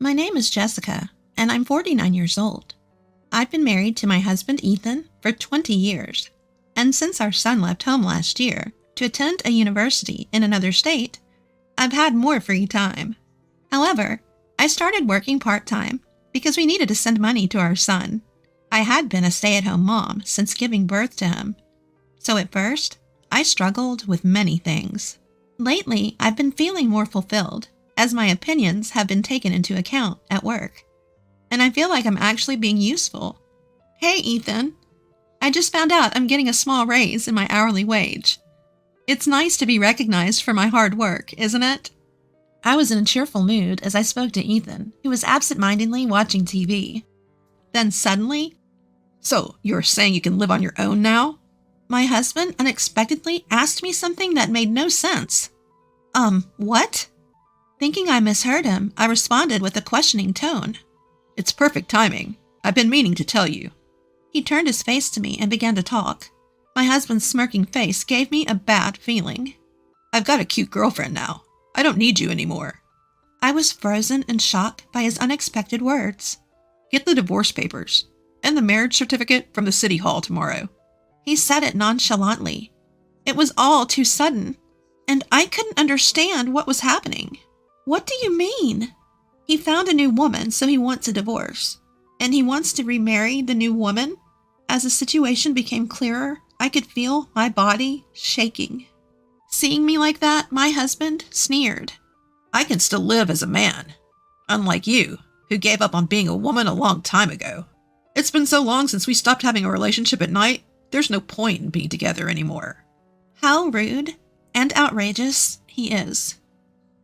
My name is Jessica, and I'm 49 years old. I've been married to my husband Ethan for 20 years, and since our son left home last year to attend a university in another state, I've had more free time. However, I started working part-time because we needed to send money to our son. I had been a stay-at-home mom since giving birth to him, so at first, I struggled with many things. Lately, I've been feeling more fulfilled, as my opinions have been taken into account at work. And I feel like I'm actually being useful. Hey, Ethan. I just found out I'm getting a small raise in my hourly wage. It's nice to be recognized for my hard work, isn't it? I was in a cheerful mood as I spoke to Ethan, who was absent-mindedly watching TV. Then suddenly, "So, you're saying you can live on your own now?" my husband unexpectedly asked me something that made no sense. What? Thinking I misheard him, I responded with a questioning tone. "It's perfect timing. I've been meaning to tell you." He turned his face to me and began to talk. My husband's smirking face gave me a bad feeling. "I've got a cute girlfriend now. I don't need you anymore." I was frozen in shock by his unexpected words. "Get the divorce papers and the marriage certificate from the city hall tomorrow." He said it nonchalantly. It was all too sudden, and I couldn't understand what was happening. What do you mean? He found a new woman, so he wants a divorce. And he wants to remarry the new woman? As the situation became clearer, I could feel my body shaking. Seeing me like that, my husband sneered. "I can still live as a man. Unlike you, who gave up on being a woman a long time ago. It's been so long since we stopped having a relationship at night, there's no point in being together anymore." How rude and outrageous he is.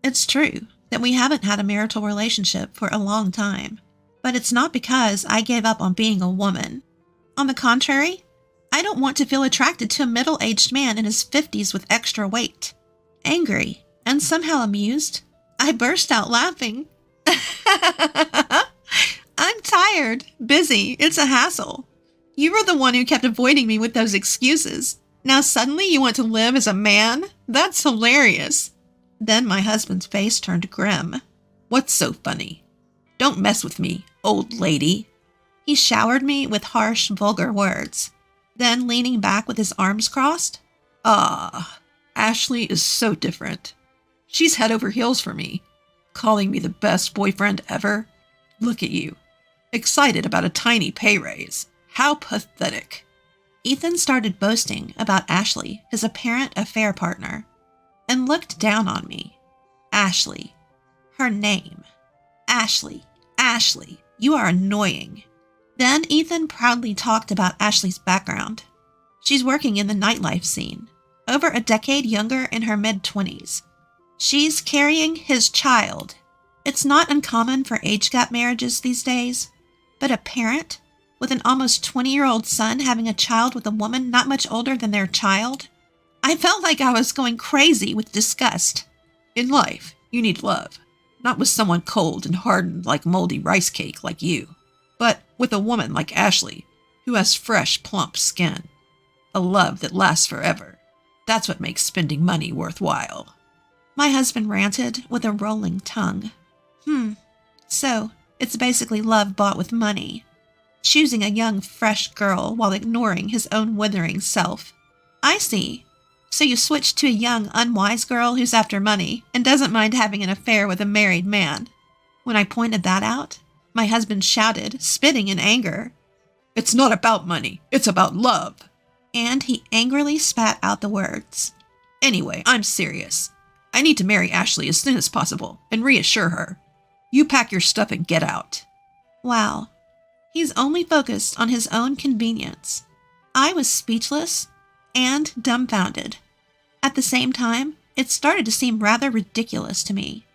It's true that we haven't had a marital relationship for a long time, but it's not because I gave up on being a woman. On the contrary, I don't want to feel attracted to a middle-aged man in his 50s with extra weight. Angry and somehow amused, I burst out laughing. I'm tired, busy, it's a hassle. You were the one who kept avoiding me with those excuses. Now suddenly you want to live as a man? That's hilarious. Then my husband's face turned grim. "What's so funny? Don't mess with me, old lady." He showered me with harsh, vulgar words. Then, leaning back with his arms crossed, Ashley is so different. She's head over heels for me, calling me the best boyfriend ever. Look at you, excited about a tiny pay raise. How pathetic." Ethan started boasting about Ashley, his apparent affair partner, and looked down on me. Ashley. Her name. Ashley. Ashley. You are annoying. Then Ethan proudly talked about Ashley's background. She's working in the nightlife scene, over a decade younger in her mid-20s. She's carrying his child. It's not uncommon for age gap marriages these days, but a parent with an almost 20-year-old son having a child with a woman not much older than their child? I felt like I was going crazy with disgust. In life, you need love, not with someone cold and hardened like moldy rice cake like you, but with a woman like Ashley, who has fresh, plump skin. A love that lasts forever. That's what makes spending money worthwhile. My husband ranted with a rolling tongue. So, it's basically love bought with money. Choosing a young, fresh girl while ignoring his own withering self. I see. So you switched to a young, unwise girl who's after money and doesn't mind having an affair with a married man. When I pointed that out, my husband shouted, spitting in anger. "It's not about money. It's about love." And he angrily spat out the words. "Anyway, I'm serious. I need to marry Ashley as soon as possible and reassure her. You pack your stuff and get out." Wow. He's only focused on his own convenience. I was speechless and dumbfounded. At the same time, it started to seem rather ridiculous to me,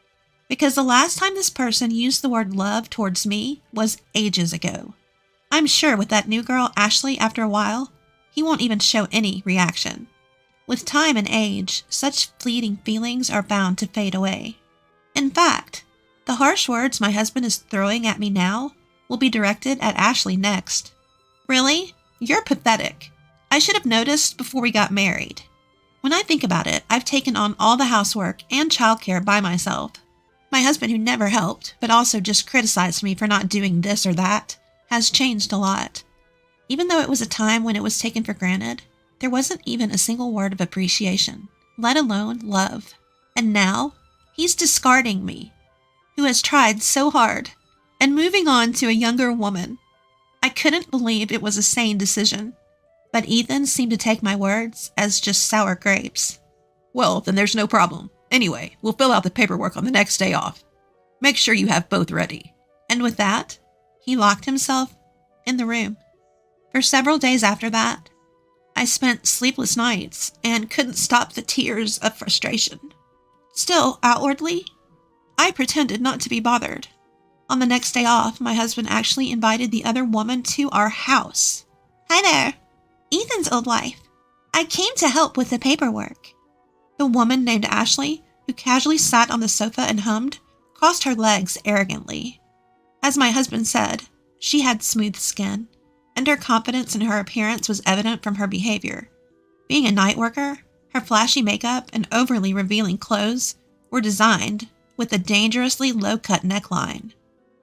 because the last time this person used the word love towards me was ages ago. I'm sure with that new girl, Ashley, after a while, he won't even show any reaction. With time and age, such fleeting feelings are bound to fade away. In fact, the harsh words my husband is throwing at me now will be directed at Ashley next. Really? You're pathetic. I should have noticed before we got married. When I think about it, I've taken on all the housework and childcare by myself. My husband, who never helped, but also just criticized me for not doing this or that, has changed a lot. Even though it was a time when it was taken for granted, there wasn't even a single word of appreciation, let alone love. And now, he's discarding me, who has tried so hard, and moving on to a younger woman. I couldn't believe it was a sane decision, but Ethan seemed to take my words as just sour grapes. Well, then there's no problem. Anyway, we'll fill out the paperwork on the next day off. Make sure you have both ready. And with that, he locked himself in the room. For several days after that, I spent sleepless nights and couldn't stop the tears of frustration. Still, outwardly, I pretended not to be bothered. On the next day off, my husband actually invited the other woman to our house. Hi there, Ethan's old wife. I came to help with the paperwork. The woman named Ashley, who casually sat on the sofa and hummed, crossed her legs arrogantly. As my husband said, she had smooth skin, and her confidence in her appearance was evident from her behavior. Being a night worker, her flashy makeup and overly revealing clothes were designed with a dangerously low-cut neckline.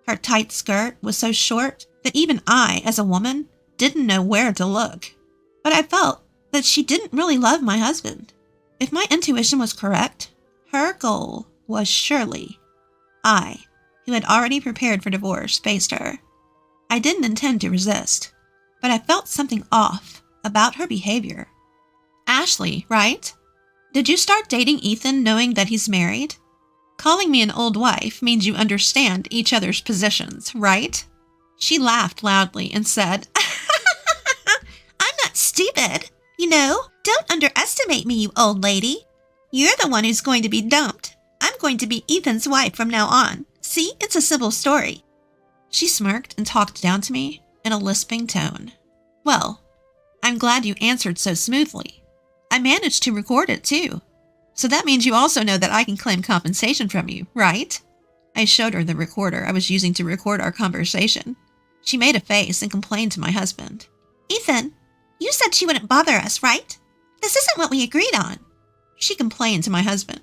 Her tight skirt was so short that even I, as a woman, didn't know where to look. But I felt that she didn't really love my husband. If my intuition was correct, her goal was surely I, who had already prepared for divorce, faced her. I didn't intend to resist, but I felt something off about her behavior. Ashley, right? Did you start dating Ethan knowing that he's married? Calling me an old wife means you understand each other's positions, right? She laughed loudly and said, I'm not stupid. Don't underestimate me, you old lady. You're the one who's going to be dumped. I'm going to be Ethan's wife from now on. See, it's a simple story. She smirked and talked down to me in a lisping tone. Well, I'm glad you answered so smoothly. I managed to record it too. So that means you also know that I can claim compensation from you, right? I showed her the recorder I was using to record our conversation. She made a face and complained to my husband. Ethan, you said she wouldn't bother us, right? This isn't what we agreed on. She complained to my husband.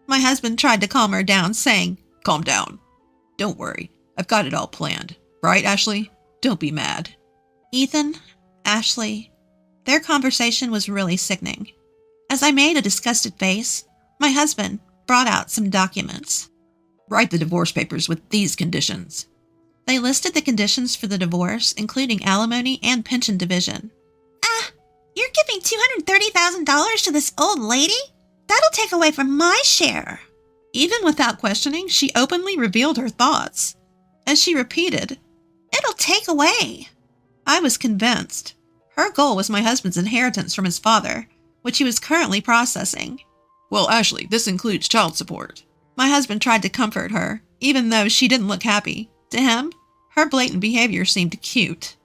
My husband tried to calm her down, saying, Calm down. Don't worry. I've got it all planned. Right, Ashley? Don't be mad. Ethan, Ashley, their conversation was really sickening. As I made a disgusted face, my husband brought out some documents. Write the divorce papers with these conditions. They listed the conditions for the divorce, including alimony and pension division. You're giving $230,000 to this old lady? That'll take away from my share. Even without questioning, she openly revealed her thoughts. As she repeated, It'll take away. I was convinced. Her goal was my husband's inheritance from his father, which he was currently processing. Well, Ashley, this includes child support. My husband tried to comfort her, even though she didn't look happy. To him, her blatant behavior seemed cute.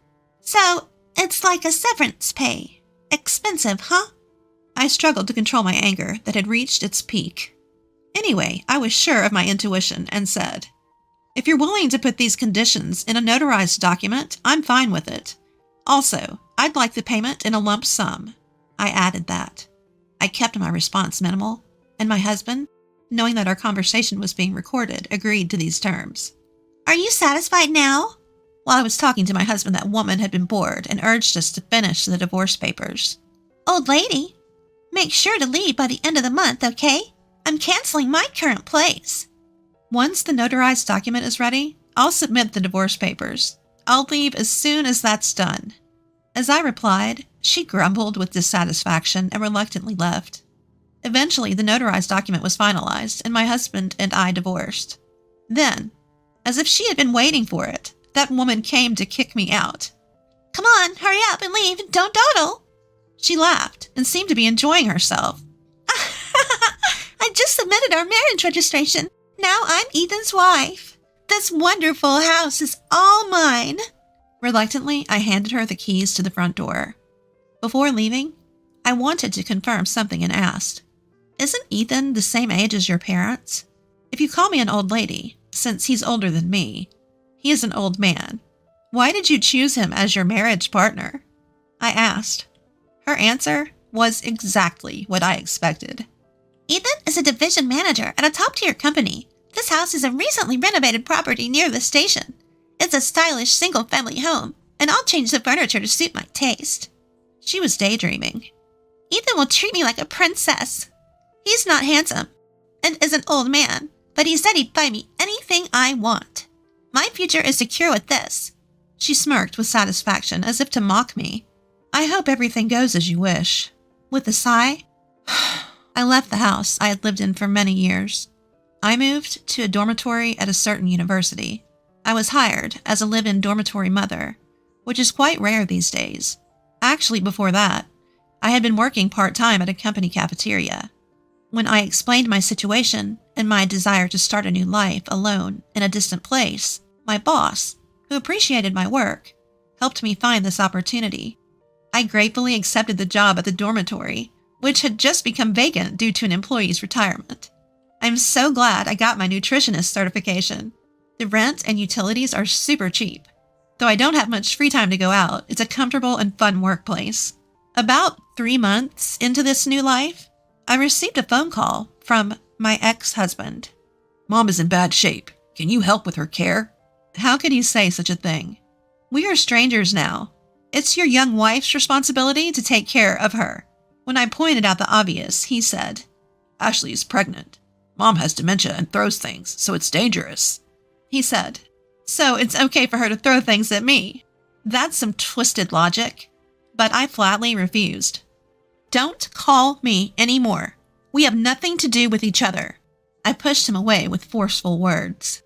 So, it's like a severance pay. Expensive, huh? I struggled to control my anger that had reached its peak. Anyway, I was sure of my intuition and said, If you're willing to put these conditions in a notarized document, I'm fine with it. Also, I'd like the payment in a lump sum. I added that. I kept my response minimal, and my husband, knowing that our conversation was being recorded, agreed to these terms. Are you satisfied now? While I was talking to my husband, that woman had been bored and urged us to finish the divorce papers. Old lady, make sure to leave by the end of the month, okay? I'm canceling my current place. Once the notarized document is ready, I'll submit the divorce papers. I'll leave as soon as that's done. As I replied, she grumbled with dissatisfaction and reluctantly left. Eventually, the notarized document was finalized, and my husband and I divorced. Then, as if she had been waiting for it, that woman came to kick me out. Come on, hurry up and leave, don't dawdle. She laughed and seemed to be enjoying herself. I just submitted our marriage registration. Now I'm Ethan's wife. This wonderful house is all mine. Reluctantly, I handed her the keys to the front door. Before leaving, I wanted to confirm something and asked, Isn't Ethan the same age as your parents? If you call me an old lady, since he's older than me, he is an old man. Why did you choose him as your marriage partner? I asked. Her answer was exactly what I expected. Ethan is a division manager at a top-tier company, This house is a recently renovated property near the station. It's a stylish single-family home, and I'll change the furniture to suit my taste." She was daydreaming. "Ethan will treat me like a princess. He's not handsome and is an old man, but he said he'd buy me anything I want. My future is secure with this." She smirked with satisfaction, as if to mock me. "I hope everything goes as you wish." With a sigh, I left the house I had lived in for many years. I moved to a dormitory at a certain university. I was hired as a live-in dormitory mother, which is quite rare these days. Actually, before that, I had been working part-time at a company cafeteria. When I explained my situation and my desire to start a new life alone in a distant place, my boss, who appreciated my work, helped me find this opportunity. I gratefully accepted the job at the dormitory, which had just become vacant due to an employee's retirement. I'm so glad I got my nutritionist certification. The rent and utilities are super cheap. Though I don't have much free time to go out, it's a comfortable and fun workplace. About 3 months into this new life, I received a phone call from my ex-husband. "Mom is in bad shape. Can you help with her care?" How could he say such a thing? "We are strangers now. It's your young wife's responsibility to take care of her." When I pointed out the obvious, he said, "Ashley is pregnant. Mom has dementia and throws things, so it's dangerous." He said, "So it's okay for her to throw things at me." That's some twisted logic, but I flatly refused. "Don't call me anymore. We have nothing to do with each other." I pushed him away with forceful words.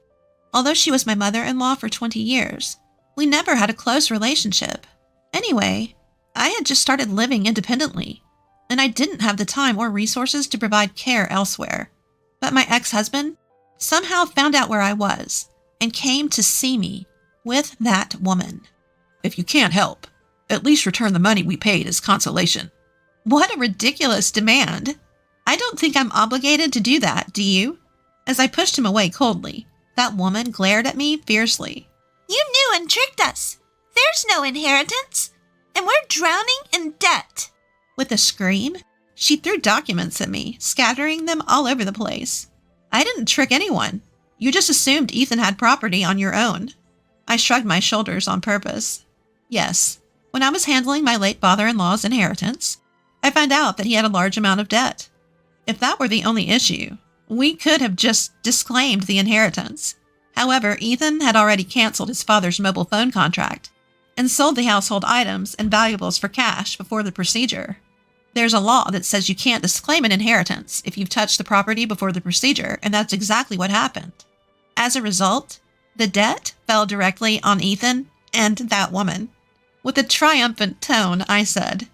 Although she was my mother-in-law for 20 years, we never had a close relationship. Anyway, I had just started living independently, and I didn't have the time or resources to provide care elsewhere. But my ex-husband somehow found out where I was and came to see me with that woman. "If you can't help, at least return the money we paid as consolation." What a ridiculous demand. I don't think I'm obligated to do that, do you? As I pushed him away coldly, that woman glared at me fiercely. "You knew and tricked us. There's no inheritance, and we're drowning in debt." With a scream, she threw documents at me, scattering them all over the place. "I didn't trick anyone. You just assumed Ethan had property on your own." I shrugged my shoulders on purpose. Yes, when I was handling my late father-in-law's inheritance, I found out that he had a large amount of debt. If that were the only issue, we could have just disclaimed the inheritance. However, Ethan had already canceled his father's mobile phone contract and sold the household items and valuables for cash before the procedure. There's a law that says you can't disclaim an inheritance if you've touched the property before the procedure, and that's exactly what happened. As a result, the debt fell directly on Ethan and that woman. With a triumphant tone, I said,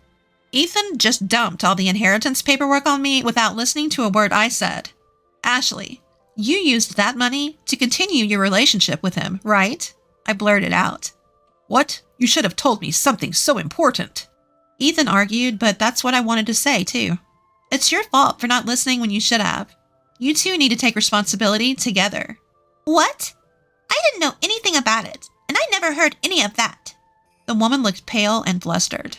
"Ethan just dumped all the inheritance paperwork on me without listening to a word I said. Ashley, you used that money to continue your relationship with him, right?" I blurted out. "What? You should have told me something so important." Ethan argued, but that's what I wanted to say, too. It's your fault for not listening when you should have. You two need to take responsibility together. "What? I didn't know anything about it, and I never heard any of that." The woman looked pale and flustered.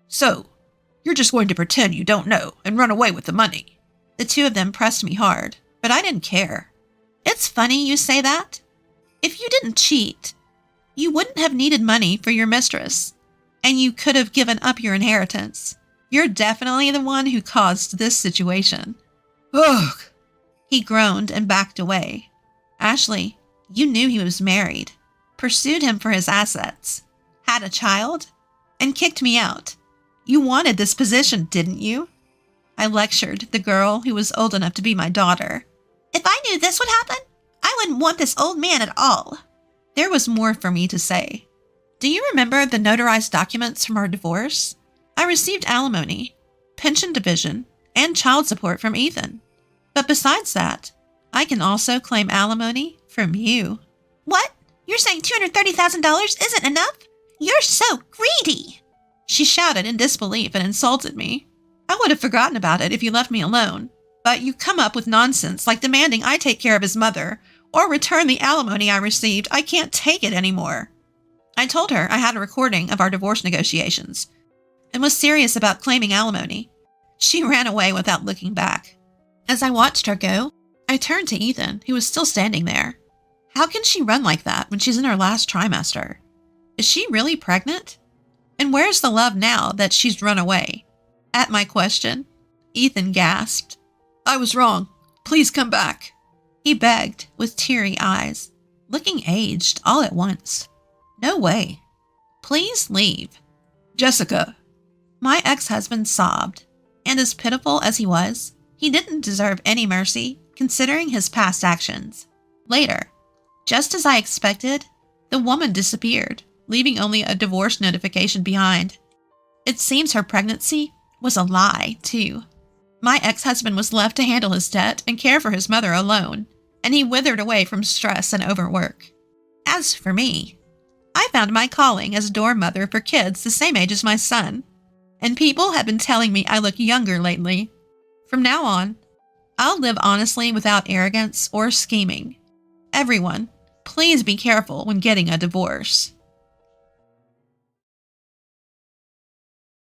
"So, you're just going to pretend you don't know and run away with the money?" The two of them pressed me hard, but I didn't care. "It's funny you say that. If you didn't cheat, you wouldn't have needed money for your mistress, and you could have given up your inheritance. You're definitely the one who caused this situation." "Ugh!" He groaned and backed away. "Ashley, you knew he was married, pursued him for his assets, had a child, and kicked me out. You wanted this position, didn't you?" I lectured the girl who was old enough to be my daughter. "If I knew this would happen, I wouldn't want this old man at all." There was more for me to say. "Do you remember the notarized documents from our divorce? I received alimony, pension division, and child support from Ethan. But besides that, I can also claim alimony from you." "What? You're saying $230,000 isn't enough? You're so greedy!" She shouted in disbelief and insulted me. "I would have forgotten about it if you left me alone. But you come up with nonsense like demanding I take care of his mother or return the alimony I received. I can't take it anymore." I told her I had a recording of our divorce negotiations and was serious about claiming alimony. She ran away without looking back. As I watched her go, I turned to Ethan, who was still standing there. How can she run like that when she's in her last trimester? Is she really pregnant? And where's the love now that she's run away? At my question, Ethan gasped. I was wrong. Please come back. He begged with teary eyes, looking aged all at once. No way. Please leave. Jessica. My ex-husband sobbed, and as pitiful as he was, he didn't deserve any mercy considering his past actions. Later, just as I expected, the woman disappeared, leaving only a divorce notification behind. It seems her pregnancy was a lie, too. My ex-husband was left to handle his debt and care for his mother alone, and he withered away from stress and overwork. As for me, I found my calling as dorm mother for kids the same age as my son, and people have been telling me I look younger lately. From now on, I'll live honestly without arrogance or scheming. Everyone, please be careful when getting a divorce.